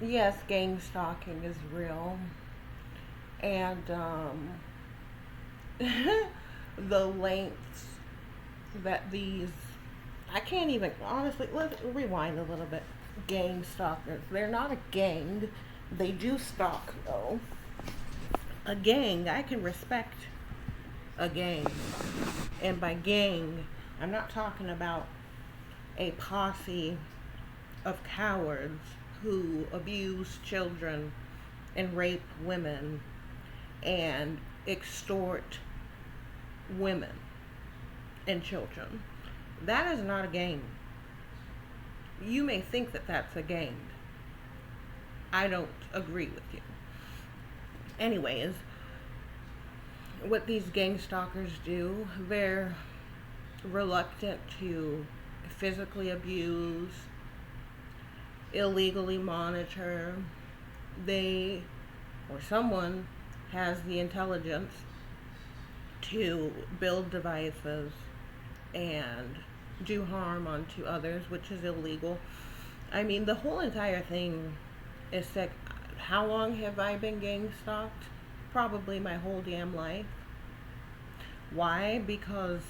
Yes, gang stalking is real. And the lengths that these, I can't even, honestly, let's rewind a little bit. Gang stalkers. They're not a gang. They do stalk, though. A gang, I can respect a gang. And by gang, I'm not talking about a posse of cowards who abuse children and rape women and extort women and children. That is not a gang. You may think that that's a gang. I don't agree with you. Anyways, what these gang stalkers do, they're reluctant to physically abuse, illegally monitor. They, or someone, has the intelligence to build devices and do harm onto others, which is illegal. I mean, the whole entire thing is sick. How long have I been gang stalked? Probably my whole damn life. Why? Because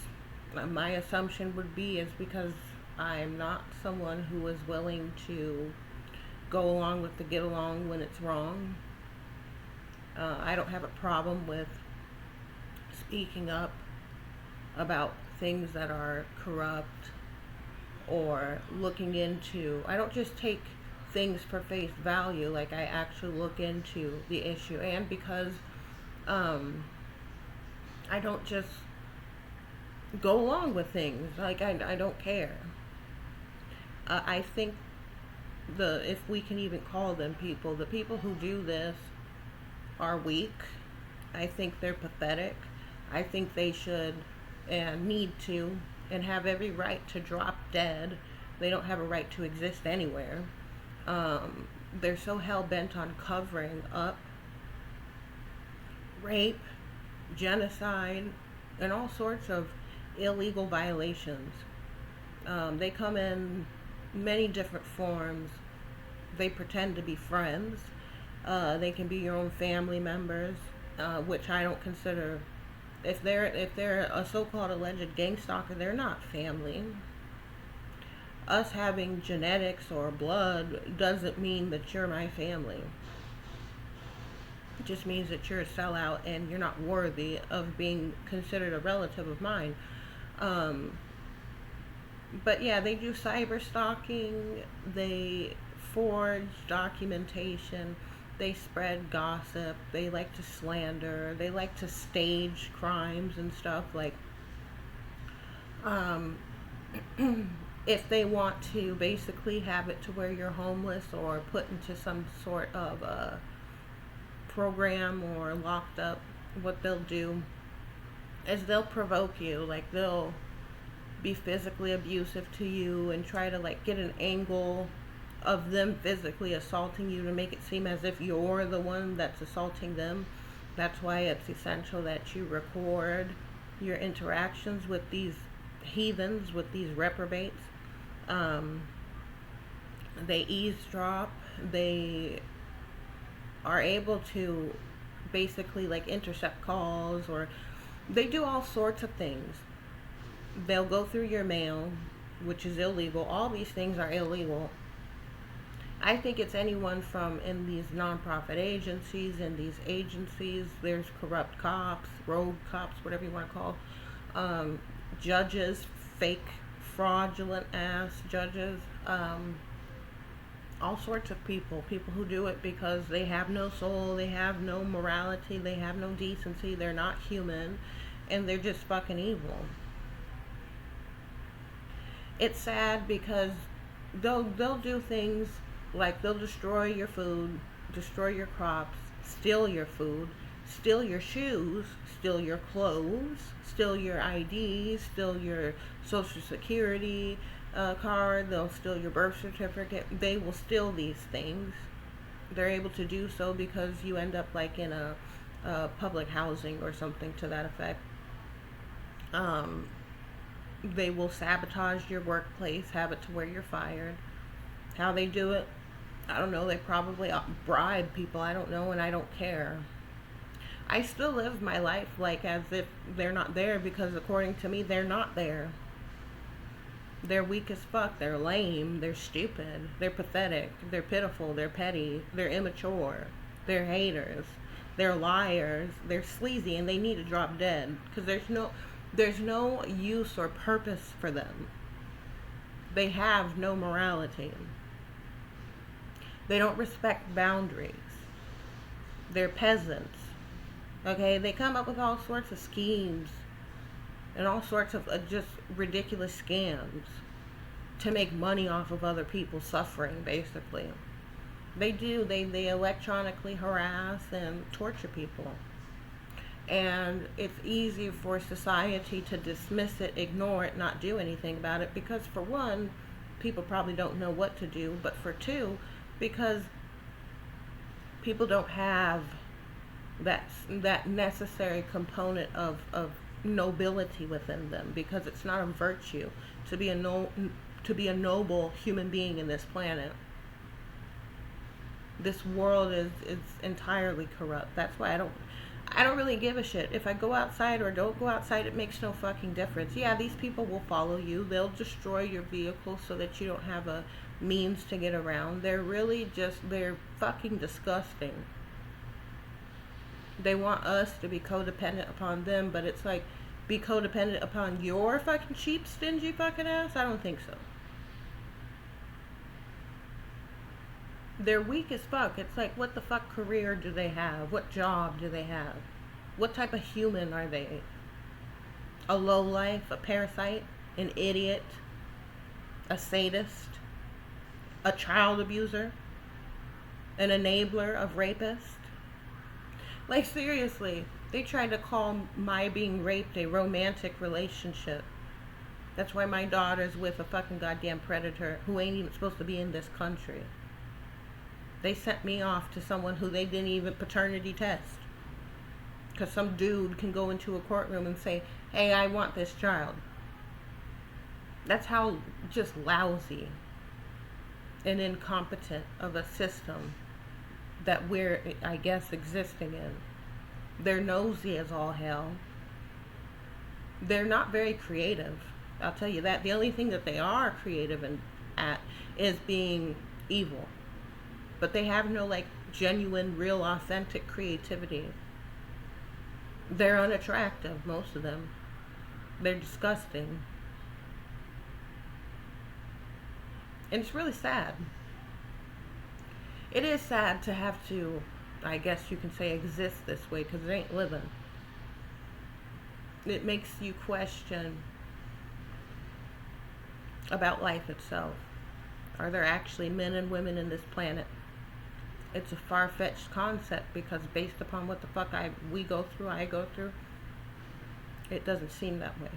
my assumption would be is because I'm not someone who is willing to go along with the get along when it's wrong. I don't have a problem with speaking up about things that are corrupt or looking into. I don't just take things for face value, like I actually look into the issue. And because um, I don't just go along with things, like I don't care. I think if we can even call them people, the people who do this are weak. I think they're pathetic. I think they should and need to and have every right to drop dead. They don't have a right to exist anywhere. They're so hell bent on covering up rape, genocide, and all sorts of illegal violations. They come in many different forms. They pretend to be friends. They can be your own family members, which I don't consider. If they're a so-called alleged gang stalker, they're not family. Us having genetics or blood doesn't mean that you're my family. It just means that you're a sellout and you're not worthy of being considered a relative of mine. Um, but yeah, they do cyber stalking. They forge documentation. They spread gossip. They like to slander. They like to stage crimes and stuff. Like, um, if they want to basically have it to where you're homeless or put into some sort of program or locked up, what they'll do is they'll provoke you. Like, they'll be physically abusive to you and try to like get an angle of them physically assaulting you to make it seem as if you're the one that's assaulting them. That's why it's essential that you record your interactions with these heathens, with these reprobates. Um, they eavesdrop. They are able to basically like intercept calls, or they do all sorts of things. They'll go through your mail, which is illegal. All these things are illegal. I think it's anyone from in these nonprofit agencies and these agencies. There's corrupt cops, rogue cops, whatever you want to call, um, judges, fake, fraudulent ass judges, all sorts of people. People who do it because they have no soul, they have no morality, they have no decency, they're not human, and they're just fucking evil. It's sad because they'll do things like they'll destroy your food, destroy your crops, steal your food, steal your shoes, steal your clothes, steal your ID, steal your social security card. They'll steal your birth certificate. They will steal these things. They're able to do so because you end up like in a public housing or something to that effect. Um, they will sabotage your workplace, have it to where you're fired. How they do it, I don't know, they probably bribe people, I don't know, and I don't care. I still live my life like as if they're not there, because according to me, they're not there. They're weak as fuck, they're lame, they're stupid, they're pathetic, they're pitiful, they're petty, they're immature, they're haters, they're liars, they're sleazy, and they need to drop dead, because there's no use or purpose for them. They have no morality. They don't respect boundaries. They're peasants. Okay, they come up with all sorts of schemes and all sorts of just ridiculous scams to make money off of other people's suffering, basically. They do. They electronically harass and torture people. And it's easy for society to dismiss it, ignore it, not do anything about it, because for one, people probably don't know what to do, but for two, because people don't have that necessary component of nobility within them, because it's not a virtue to be a noble human being in this planet. This world is entirely corrupt. That's why I don't really give a shit if I go outside or don't go outside. It makes no fucking difference. Yeah, these people will follow you. They'll destroy your vehicle so that you don't have a means to get around. They're fucking disgusting. They want us to be codependent upon them, but it's like, be codependent upon your fucking cheap, stingy fucking ass? I don't think so. They're weak as fuck. It's like, what the fuck career do they have? What job do they have? What type of human are they? A lowlife, a parasite, an idiot, a sadist, a child abuser, an enabler of rapists? Like, seriously, they tried to call my being raped a romantic relationship. That's why my daughter's with a fucking goddamn predator who ain't even supposed to be in this country. They sent me off to someone who they didn't even paternity test. Because some dude can go into a courtroom and say, hey, I want this child. That's how just lousy and incompetent of a system that we're, I guess, existing in. They're nosy as all hell. They're not very creative. I'll tell you that. The only thing that they are creative at is being evil. But they have no, like, genuine, real, authentic creativity. They're unattractive, most of them. They're disgusting. And it's really sad. It is sad to have to, I guess you can say, exist this way, because it ain't living. It makes you question about life itself. Are there actually men and women in this planet? It's a far-fetched concept, because based upon what the fuck I go through, it doesn't seem that way.